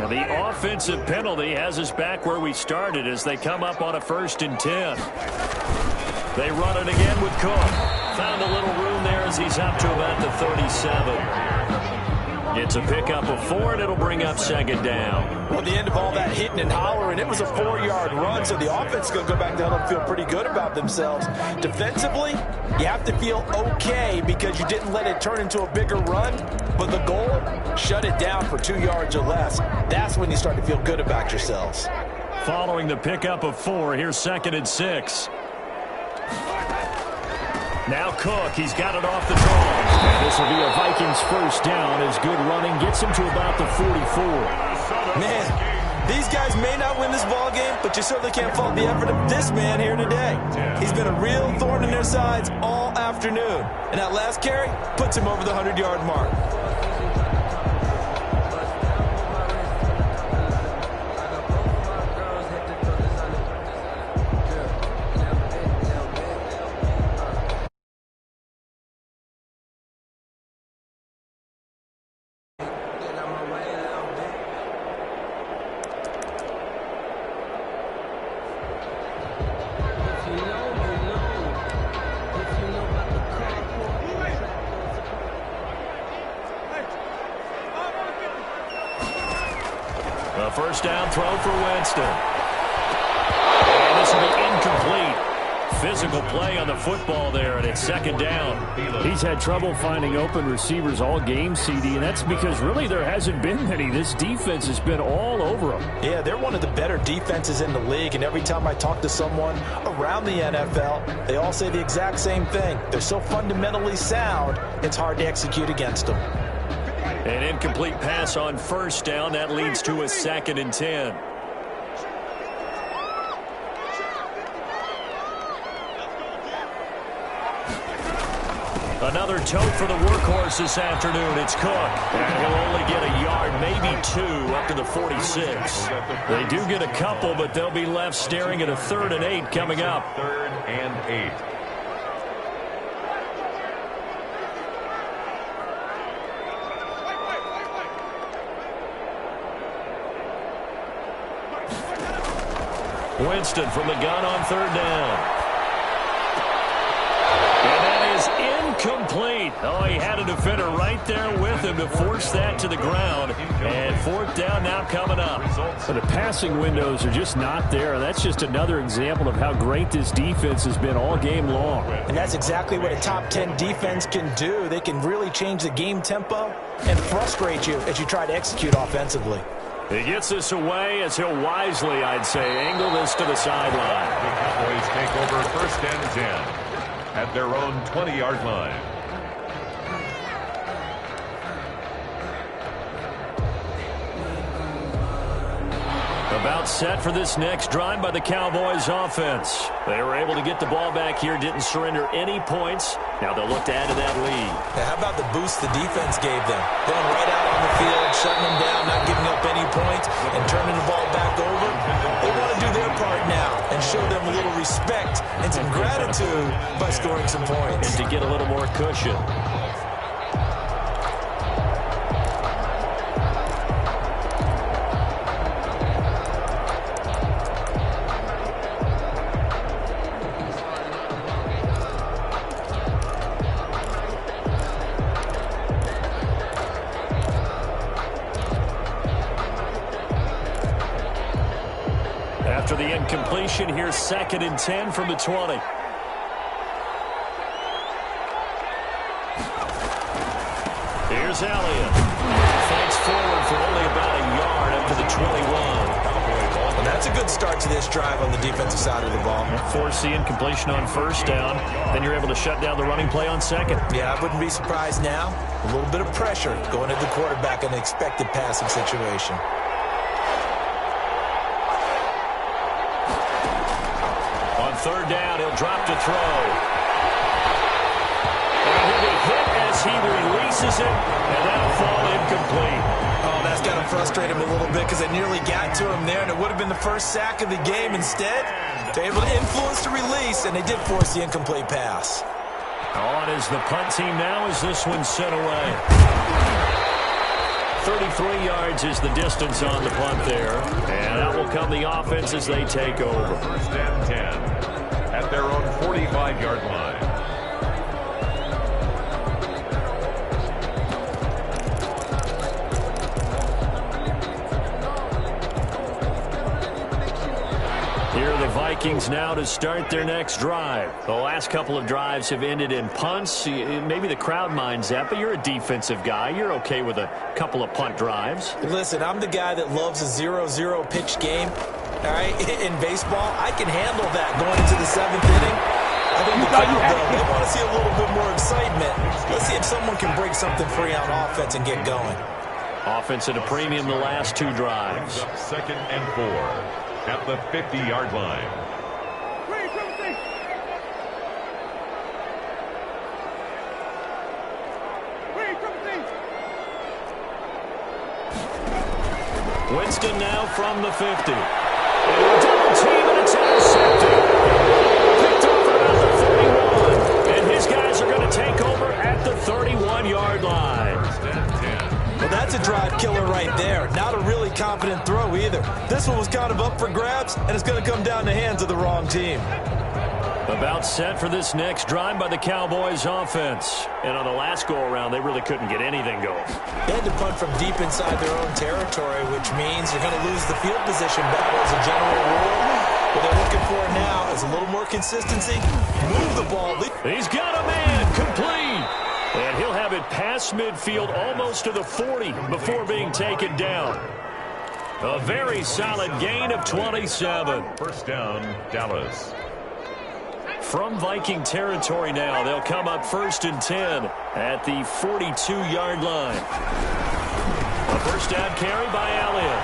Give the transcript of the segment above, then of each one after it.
The offensive penalty has us back where we started as they come up on a 1st and 10. They run it again with Cook. Found a little room there as he's up to about the 37. It's a pickup of 4, and it'll bring up 2nd down. Well, the end of all that hitting and hollering, it was a 4-yard run, so the offense is going to go back down and feel pretty good about themselves. Defensively, you have to feel okay because you didn't let it turn into a bigger run, but the goal, shut it down for 2 yards or less. That's when you start to feel good about yourselves. Following the pickup of 4, here's 2nd and 6. Now Cook, he's got it off the draw. And this will be a Vikings 1st down as good running gets him to about the 44. Man, these guys may not win this ball game, but you certainly can't fault the effort of this man here today. He's been a real thorn in their sides all afternoon. And that last carry puts him over the 100-yard mark. A 1st down throw for Winston. And this will be incomplete. Physical play on the football there, and it's 2nd down. He's had trouble finding open receivers all game, CD, and that's because really there hasn't been many. This defense has been all over them. Yeah, they're one of the better defenses in the league, and every time I talk to someone around the NFL, they all say the exact same thing. They're so fundamentally sound, it's hard to execute against them. An incomplete pass on 1st down. That leads to a 2nd and 10. Another tote for the workhorse this afternoon. It's Cook. And he'll only get a yard, maybe 2, up to the 46. They do get a couple, but they'll be left staring at a 3rd and 8 coming up. 3rd and 8. Winston from the gun on 3rd down. And that is incomplete. Oh, he had a defender right there with him to force that to the ground. And 4th down now coming up. But the passing windows are just not there. That's just another example of how great this defense has been all game long. And that's exactly what a top 10 defense can do. They can really change the game tempo and frustrate you as you try to execute offensively. He gets this away as he'll wisely, I'd say, angle this to the sideline. The Cowboys take over 1st and 10 at their own 20-yard line. About set for this next drive by the Cowboys offense. They were able to get the ball back here, didn't surrender any points. Now they'll look to add to that lead. Now, how about the boost the defense gave them? Going right out on the field, shutting them down, not giving up any points, and turning the ball back over. They want to do their part now and show them a little respect and some gratitude by scoring some points. And to get a little more cushion. After the incompletion, here's 2nd and 10 from the 20. Here's Elliott. Fights forward for only about a yard up to the 21. And that's a good start to this drive on the defensive side of the ball. Force the incompletion on 1st down. Then you're able to shut down the running play on 2nd. Yeah, I wouldn't be surprised now. A little bit of pressure going at the quarterback in an expected passing situation. On 3rd down, he'll drop to throw. And he'll be hit as he releases it, and that'll fall incomplete. Oh, that's got to frustrate him a little bit because they nearly got to him there, and it would have been the first sack of the game. Instead, they're able to influence the release, and they did force the incomplete pass. On is the punt team now as this one's sent away. 33 yards is the distance on the punt there. And out will come the offense as they take over. First and 10 at their own 45-yard line. Here are the Vikings now to start their next drive. The last couple of drives have ended in punts. Maybe the crowd minds that, but you're a defensive guy. You're okay with a couple of punt drives. Listen, I'm the guy that loves a 0-0 pitch game. All right, in baseball, I can handle that going into the 7th inning. I think the crowd, though, they want to see a little bit more excitement. Let's see if someone can break something free on offense and get going. Offense at a premium the last two drives. Second and 4. At the 50-yard line. Winston now from the 50. Double team, and it's intercepted. Picked over at the 31. And his guys are going to take over at the 31-yard line. First and 10. Well, that's a drive killer right there. Not a really confident throw either. This one was kind of up for grabs, and it's going to come down the hands of the wrong team. About set for this next drive by the Cowboys offense. And on the last go-around, they really couldn't get anything going. They had to punt from deep inside their own territory, which means you're going to lose the field position battle as a general rule. What they're looking for now is a little more consistency. Move the ball. He's got a man complete. And he'll have it past midfield almost to the 40 before being taken down. A very solid gain of 27. First down, Dallas. From Viking territory now, they'll come up first and 10 at the 42-yard line. A first down carry by Elliott.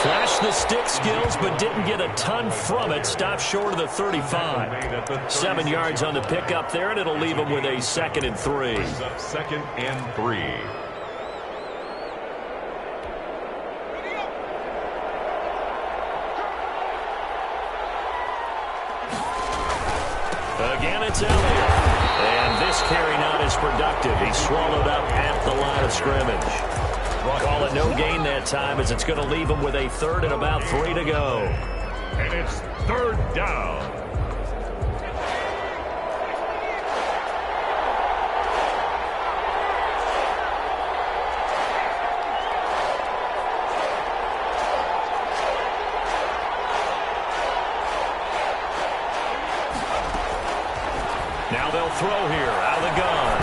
Flashed the stick skills, but didn't get a ton from it. Stopped short of the 35. 7 yards on the pickup there, and it'll leave him with a 2nd and 3. Second and 3. Again, it's Elliott. And this carry not as productive. He's swallowed up at the line of scrimmage. Call it no gain that time as it's going to leave him with a 3rd and about 3 to go. And it's 3rd down. Now they'll throw here out of the gun.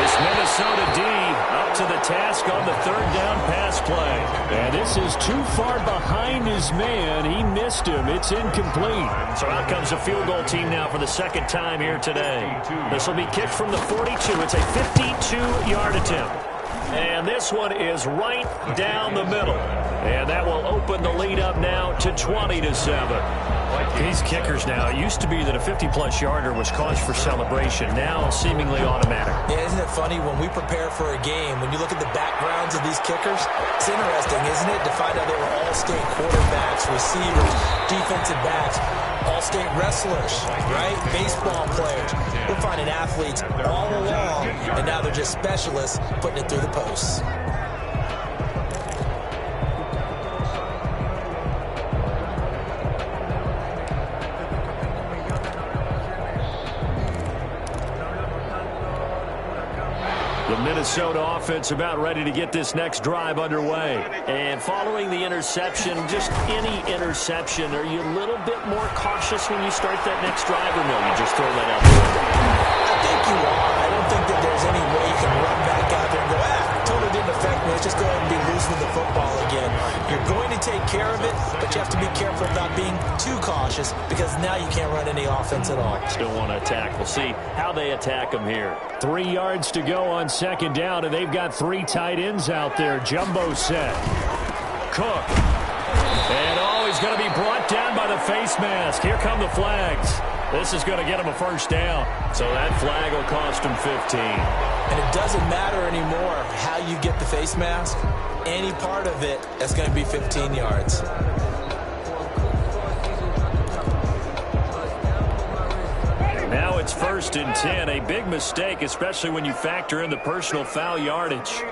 This Minnesota D up to the task on the 3rd down pass play. And this is too far behind his man. He missed him. It's incomplete. So out comes a field goal team now for the 2nd time here today. This will be kicked from the 42. It's a 52-yard attempt. And this one is right down the middle. And that will open the lead up now to 20-7. These kickers now, it used to be that a 50-plus yarder was cause for celebration. Now seemingly automatic. Yeah, isn't it funny when we prepare for a game, when you look at the backgrounds of these kickers, it's interesting, isn't it, to find out they were all-state quarterbacks, receivers, defensive backs, all-state wrestlers, right? Baseball players. We're finding athletes all along, and now they're just specialists putting it through the posts. The Minnesota offense about ready to get this next drive underway. And following the interception, just any interception, are you a little bit more cautious when you start that next drive, or no, you just throw that out there? I think you are. I don't think that there's any way you can run back out there and go, totally didn't affect me. Let's just go ahead and be loose with the football again. You're going to take care of it, but you have to be careful about being too cautious because now you can't run any offense at all. Still want to attack. We'll see how they attack them here. 3 yards to go on 2nd down, and they've got 3 tight ends out there. Jumbo set. Cook. And he's going to be brought down by the face mask. Here come the flags. This is going to get him a first down. So that flag will cost him 15. And it doesn't matter anymore how you get the face mask. Any part of it, that's going to be 15 yards. Now it's 1st and 10. A big mistake, especially when you factor in the personal foul yardage.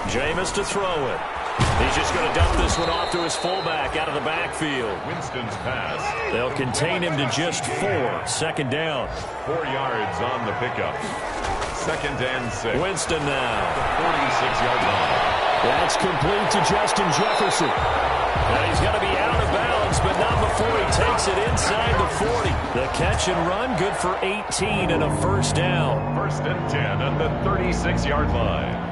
Jameis to throw it. He's just going to dump this one off to his fullback out of the backfield. Winston's pass. They'll contain him to just 4. 2nd down. 4 yards on the pickup. 2nd and 6. Winston now. 46-yard line. That's complete to Justin Jefferson. Now he's going to be out of bounds, but not before he takes it inside the 40. The catch and run, good for 18 and a 1st down. 1st and 10 at the 36-yard line.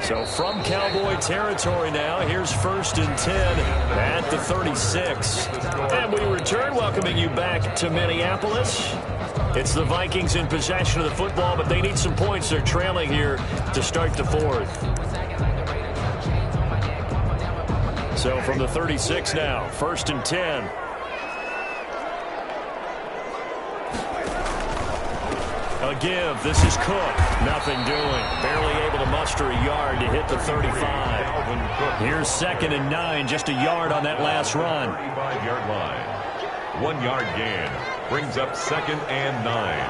So from Cowboy territory now, here's 1st and 10 at the 36. And we return, welcoming you back to Minneapolis. It's the Vikings in possession of the football, but they need some points. They're trailing here to start the 4th. So from the 36 now, 1st and 10. A give. This is Cook. Nothing doing. Barely able to muster a yard to hit the 35. Here's 2nd and 9. Just a yard on that last run. 35-yard line. 1 yard gain. Brings up 2nd and 9.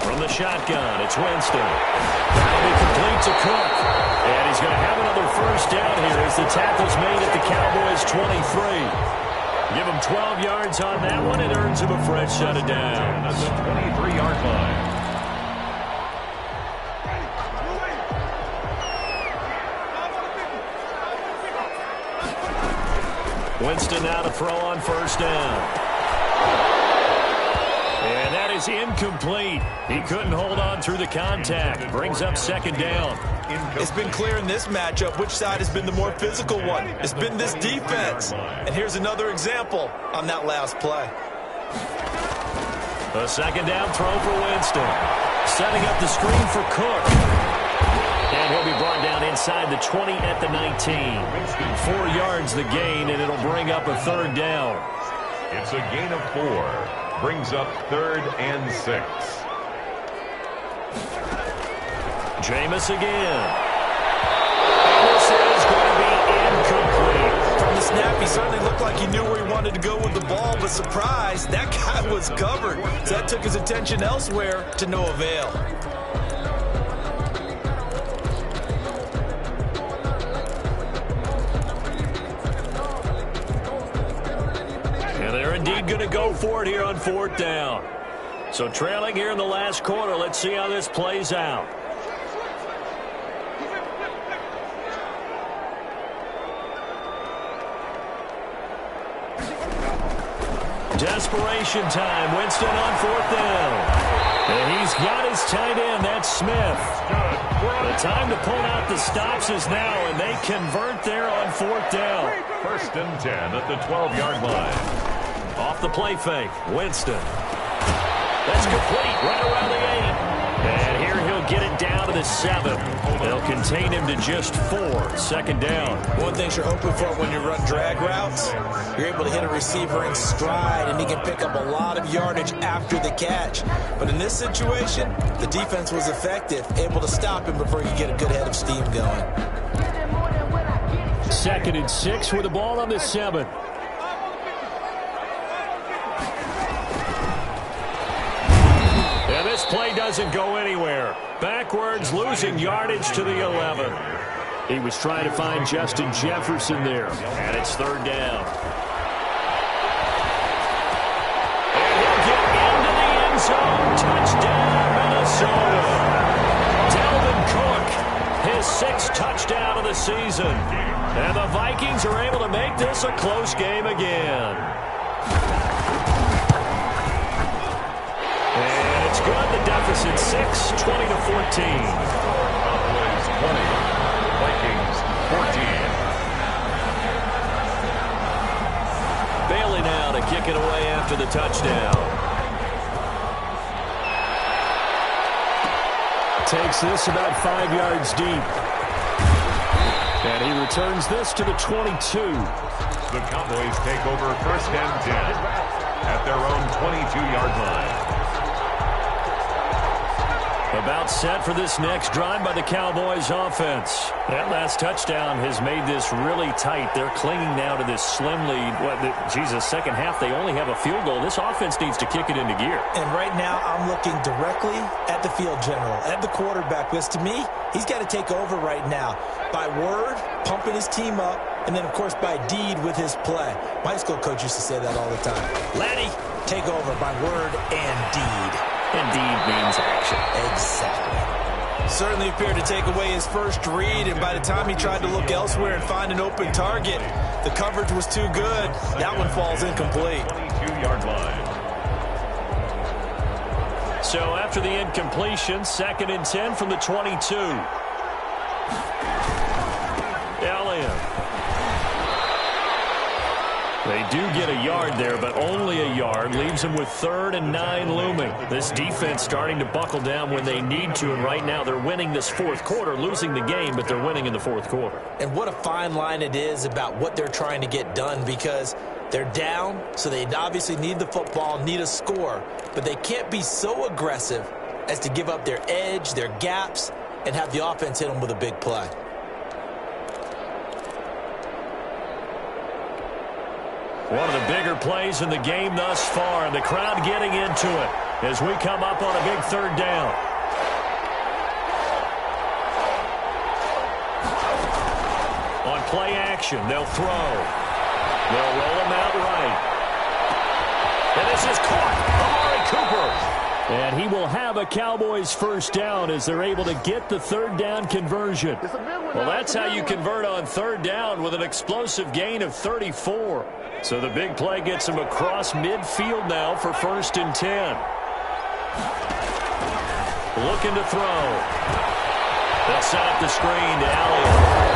From the shotgun, it's Winston. That'll be complete to Cook. And he's going to have another 1st down here as the tackle's made at the Cowboys' 23. Give him 12 yards on that one. It earns him a fresh set of downs. That's the 23-yard line. Winston now to throw on 1st down. And that is incomplete. He couldn't hold on through the contact. Brings up 2nd down. It's been clear in this matchup which side has been the more physical one. It's been this defense. And here's another example on that last play. A 2nd down throw for Winston. Setting up the screen for Cook. And he'll be brought down inside the 20 at the 19. 4 yards the gain, and it'll bring up a 3rd down. It's a gain of 4. Brings up 3rd and 6. Jameis again. And this is going to be incomplete. From the snap, he certainly looked like he knew where he wanted to go with the ball, but surprise, that guy was covered. So that took his attention elsewhere to no avail. And they're indeed going to go for it here on 4th down. So trailing here in the last quarter, let's see how this plays out. Desperation time. Winston on 4th down. And he's got his tight end. That's Smith. The time to pull out the stops is now, and they convert there on 4th down. 1st and 10 at the 12-yard line. Off the play fake. Winston. That's complete right around the 8. And here he'll get it down to the 7. They'll contain him to just 4. 2nd down. One thing you're hoping for when you run drag routes, you're able to hit a receiver in stride, and he can pick up a lot of yardage after the catch. But in this situation, the defense was effective, able to stop him before he could get a good head of steam going. 2nd and 6 with the ball on the 7. And this play doesn't go anywhere. Backwards, losing yardage to the 11. He was trying to find Justin Jefferson there. And it's 3rd down. And he'll get into the end zone. Touchdown, Minnesota. Dalvin Cook, his 6th touchdown of the season. And the Vikings are able to make this a close game again. And it's good. The deficit 6, 20-14. Cowboys 20. Vikings 14. Bailey now to kick it away after the touchdown. Takes this about 5 yards deep. And he returns this to the 22. The Cowboys take over 1st and 10 at their own 22-yard line. About set for this next drive by the Cowboys offense. That last touchdown has made this really tight. They're clinging now to this slim lead. Second half, they only have a field goal. This offense needs to kick it into gear. And right now, I'm looking directly at the field general, at the quarterback, because to me, he's got to take over right now. By word, pumping his team up, and then, of course, by deed with his play. My school coach used to say that all the time. Laddie, take over by word and deed. Indeed means action. Exactly. Certainly appeared to take away his first read, and by the time he tried to look elsewhere and find an open target, the coverage was too good. That one falls incomplete. 22-yard line. So after the incompletion, 2nd and 10 from the 22. Elliott. They do get a yard there, but only a yard. Leaves them with 3rd and 9 looming. This defense starting to buckle down when they need to, and right now they're winning this 4th quarter, losing the game, but they're winning in the 4th quarter. And what a fine line it is about what they're trying to get done, because they're down, so they obviously need the football, need a score, but they can't be so aggressive as to give up their edge, their gaps, and have the offense hit them with a big play. One of the bigger plays in the game thus far, and the crowd getting into it as we come up on a big 3rd down. On play action, they'll throw. They'll roll him out right. And this is caught. Amari Cooper. And he will have a Cowboys 1st down as they're able to get the 3rd down conversion. Well, that's how you convert on 3rd down with an explosive gain of 34. So the big play gets him across midfield now for 1st and 10. Looking to throw. They'll set up the screen to Elliott.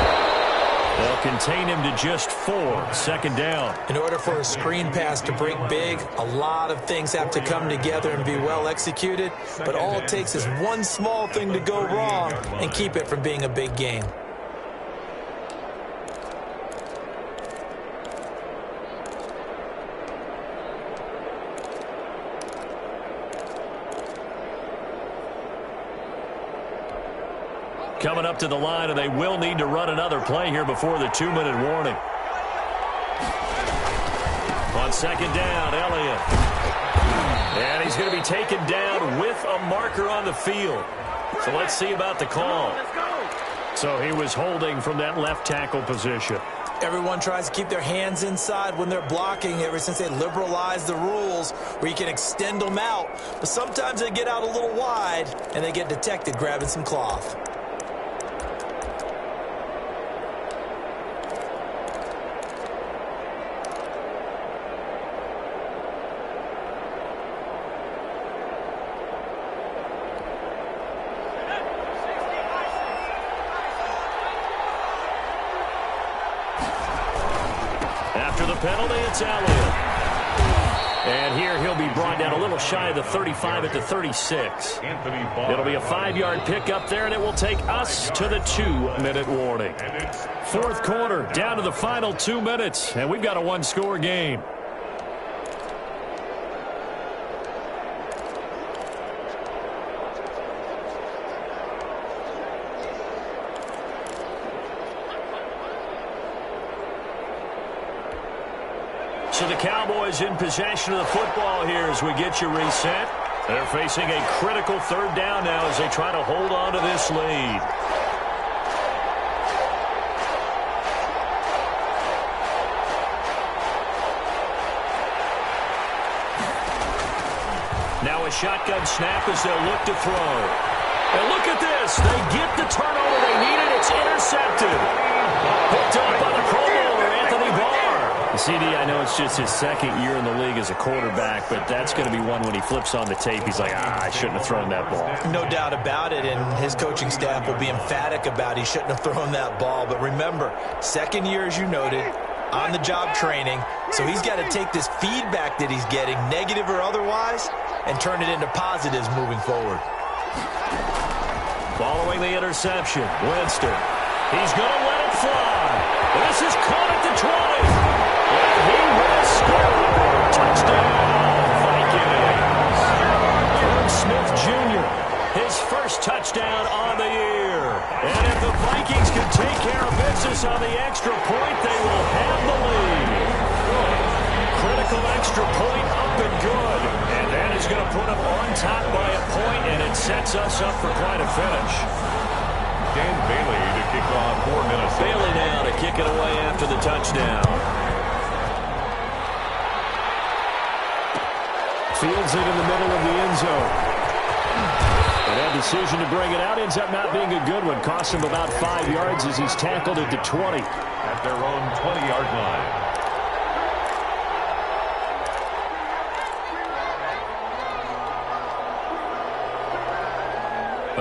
They'll contain him to just 4. 2nd down. In order for a screen pass to break big, a lot of things have to come together and be well executed. But all it takes is one small thing to go wrong and keep it from being a big game. Coming up to the line, and they will need to run another play here before the 2-minute warning. On 2nd down, Elliott. And he's going to be taken down with a marker on the field. So let's see about the call. So he was holding from that left tackle position. Everyone tries to keep their hands inside when they're blocking ever since they liberalized the rules where you can extend them out. But sometimes they get out a little wide, and they get detected grabbing some cloth. Penalty, it's Elliott. And here he'll be brought down a little shy of the 35 at the 36. It'll be a 5-yard pickup there, and it will take us to the 2-minute warning. 4th quarter, down to the final 2 minutes, and we've got a 1-score game. So the Cowboys in possession of the football here as we get you reset. They're facing a critical 3rd down now as they try to hold on to this lead. Now a shotgun snap as they'll look to throw. And look at this. They get the turnover they needed. It's intercepted. Picked up by the Pro Bowler, Anthony Barr. CD, I know it's just his 2nd year in the league as a quarterback, but that's going to be one when he flips on the tape. He's like, I shouldn't have thrown that ball. No doubt about it, and his coaching staff will be emphatic about he shouldn't have thrown that ball. But remember, 2nd year, as you noted, on-the-job training, so he's got to take this feedback that he's getting, negative or otherwise, and turn it into positives moving forward. Following the interception, Winston. He's going to let it fly. This is caught at the 20. And he will score. Touchdown, Vikings. Herb Smith Jr., his first touchdown on the year. And if the Vikings can take care of business on the extra point, they will have the lead. Critical extra point up and good. And that is going to put them on top by a point, and it sets us up for quite a finish. Dan Bailey to kick off for Minnesota. Bailey now to kick it away after the touchdown. Fields it in the middle of the end zone. And that decision to bring it out ends up not being a good one. Costs him about 5 yards as he's tackled at the 20. At their own 20-yard line.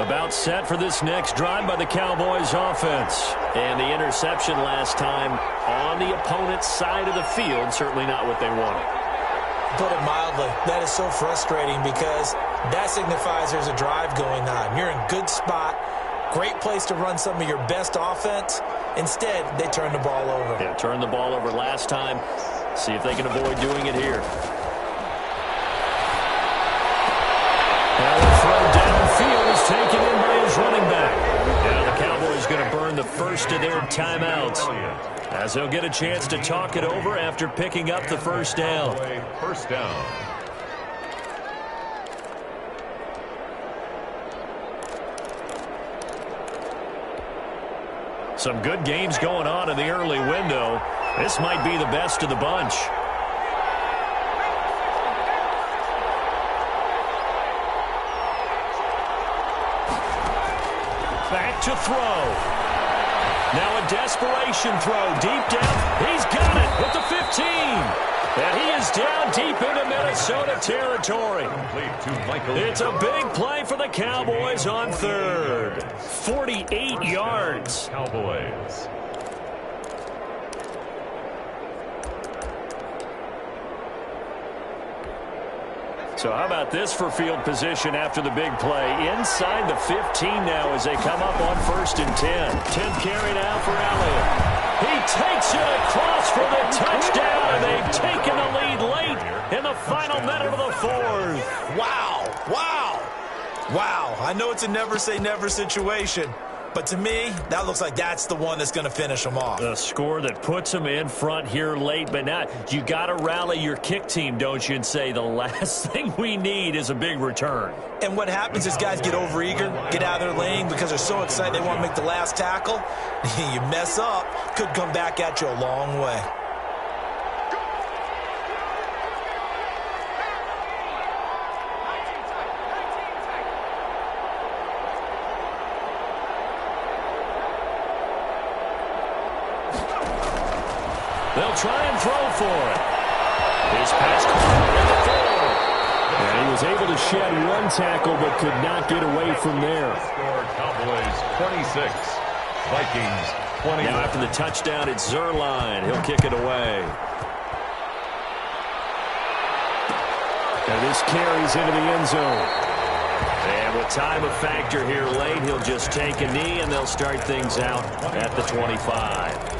About set for this next drive by the Cowboys offense. And the interception last time on the opponent's side of the field, certainly not what they wanted. Put it mildly, that is so frustrating because that signifies there's a drive going on. You're in good spot, great place to run some of your best offense. Instead, they turn the ball over. Yeah, turned the ball over last time. See if they can avoid doing it here. Now the throw downfield is taken in by his running back. Now the Cowboys going to burn the first of their timeouts, as they'll get a chance to talk it over after picking up the first down. First down. Some good games going on in the early window. This might be the best of the bunch. Back to throw. Now a desperation throw. Deep down. He's got it with the 15. And he is down deep into Minnesota territory. It's a big play for the Cowboys on third. 48 yards. Cowboys. So how about this for field position after the big play? Inside the 15 now as they come up on 1st and 10. 10th carry now for Elliott. He takes it across for the touchdown, and they've taken the lead late in the final minute of the fourth. Wow, wow, wow. I know it's a never say never situation, but to me, that looks like that's the one that's going to finish them off. The score that puts them in front here late, but now you got to rally your kick team, don't you, and say the last thing we need is a big return. And what happens is guys get overeager, get out of their lane because they're so excited they want to make the last tackle. You mess up, could come back at you a long way. They'll try and throw for it. His pass caught at the 4. And he was able to shed one tackle but could not get away from there. Score Cowboys 26. Vikings 20. Now after the touchdown, it's Zerline. He'll kick it away. And this carries into the end zone. And with time a factor here late, he'll just take a knee and they'll start things out at the 25.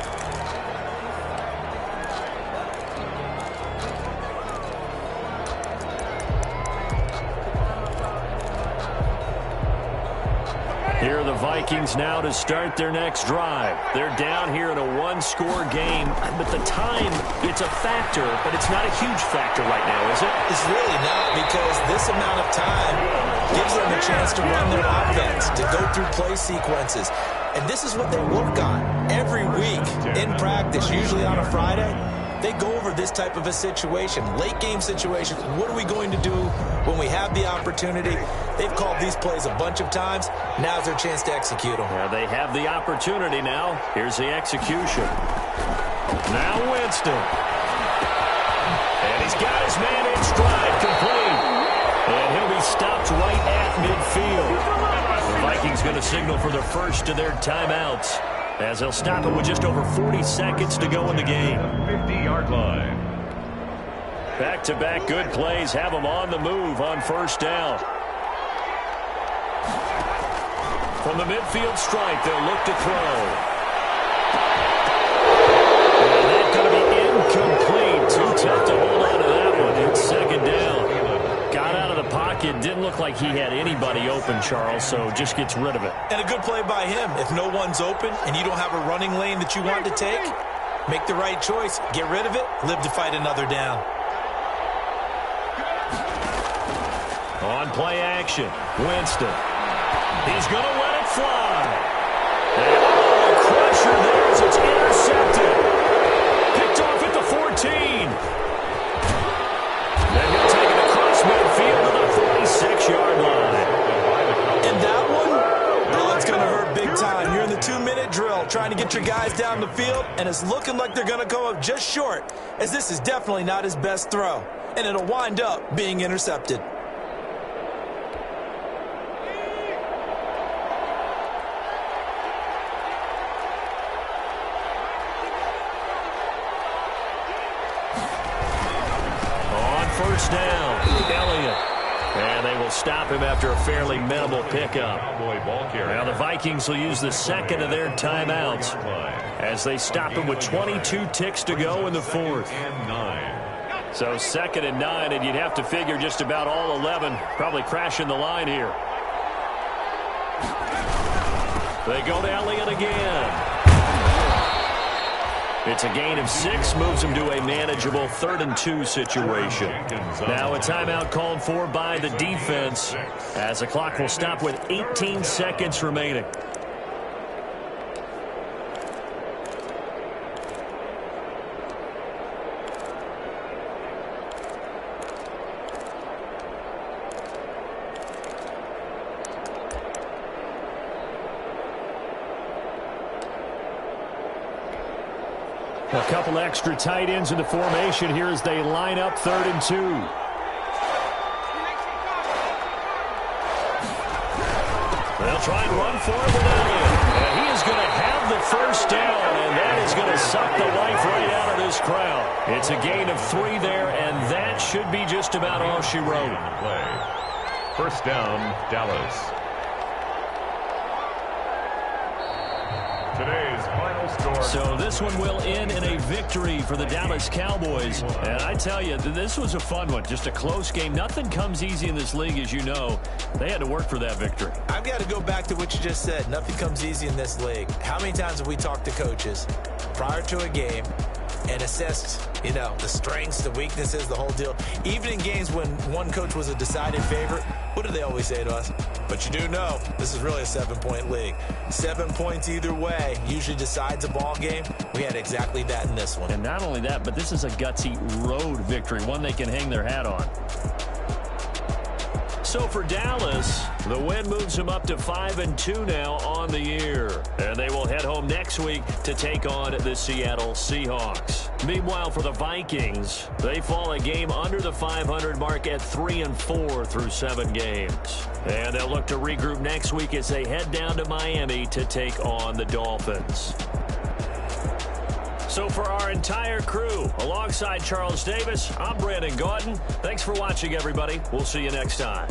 Here are the Vikings now to start their next drive. They're down here in a one-score game, but the time, it's a factor, but it's not a huge factor right now, is it? It's really not, because this amount of time gives them a chance to run their offense, to go through play sequences. And this is what they work on every week in practice, usually on a Friday. They go over this type of a situation, late game situations. What are we going to do when we have the opportunity? They've called these plays a bunch of times. Now's their chance to execute them. Yeah, they have the opportunity now. Here's the execution. Now Winston. And he's got his man in stride, complete. And he'll be stopped right at midfield. The Vikings going to signal for the first of their timeouts, as they'll stop it with just over 40 seconds to go in the game. 50-yard line. Back-to-back good plays have them on the move on first down. From the midfield strike, they'll look to throw. Incomplete. Too tough to hold on to that one. It's second down. Got out of the pocket. Didn't look like he had anybody open, Charles, so just gets rid of it. And a good play by him. If no one's open and you don't have a running lane that you want to take, make the right choice. Get rid of it. Live to fight another down. On play action, Winston. He's going to let it fly. And a crusher there as it's intercepted. Picked off at the 14. Then he'll take it across midfield to the 46-yard line. And that one, well, it's going to hurt big time. You're in the 2-minute drill trying to get your guys down the field, and it's looking like they're going to come up just short, as this is definitely not his best throw. And it'll wind up being intercepted. First down, Elliott. And they will stop him after a fairly minimal pickup. Now the Vikings will use the second of their timeouts as they stop him with 22 ticks to go in the fourth. So 2nd and 9, and you'd have to figure just about all 11 probably crashing the line here. They go to Elliott again. It's a gain of 6, moves him to a manageable 3rd and 2 situation. Now a timeout called for by the defense as the clock will stop with 18 seconds remaining. A couple extra tight ends in the formation here as they line up 3rd and 2. They'll try and run for it with Elliott. And he is going to have the first down, and that is going to suck the life right out of this crowd. It's a gain of 3 there, and that should be just about all she wrote. First down, Dallas. Today's final score. So this one will end in a victory for the Dallas Cowboys. And I tell you, this was a fun one. Just a close game. Nothing comes easy in this league, as you know. They had to work for that victory. I've got to go back to what you just said. Nothing comes easy in this league. How many times have we talked to coaches prior to a game and assessed, you know, the strengths, the weaknesses, the whole deal? Even in games when one coach was a decided favorite, what do they always say to us? But you do know this is really a 7-point league. 7 points either way usually decides a ball game. We had exactly that in this one. And not only that, but this is a gutsy road victory, one they can hang their hat on. So for Dallas, the win moves them up to 5-2 now on the year. And they will head home next week to take on the Seattle Seahawks. Meanwhile, for the Vikings, they fall a game under the 500 mark at 3-4 through 7 games. And they'll look to regroup next week as they head down to Miami to take on the Dolphins. So for our entire crew, alongside Charles Davis, I'm Brandon Gaudin. Thanks for watching, everybody. We'll see you next time.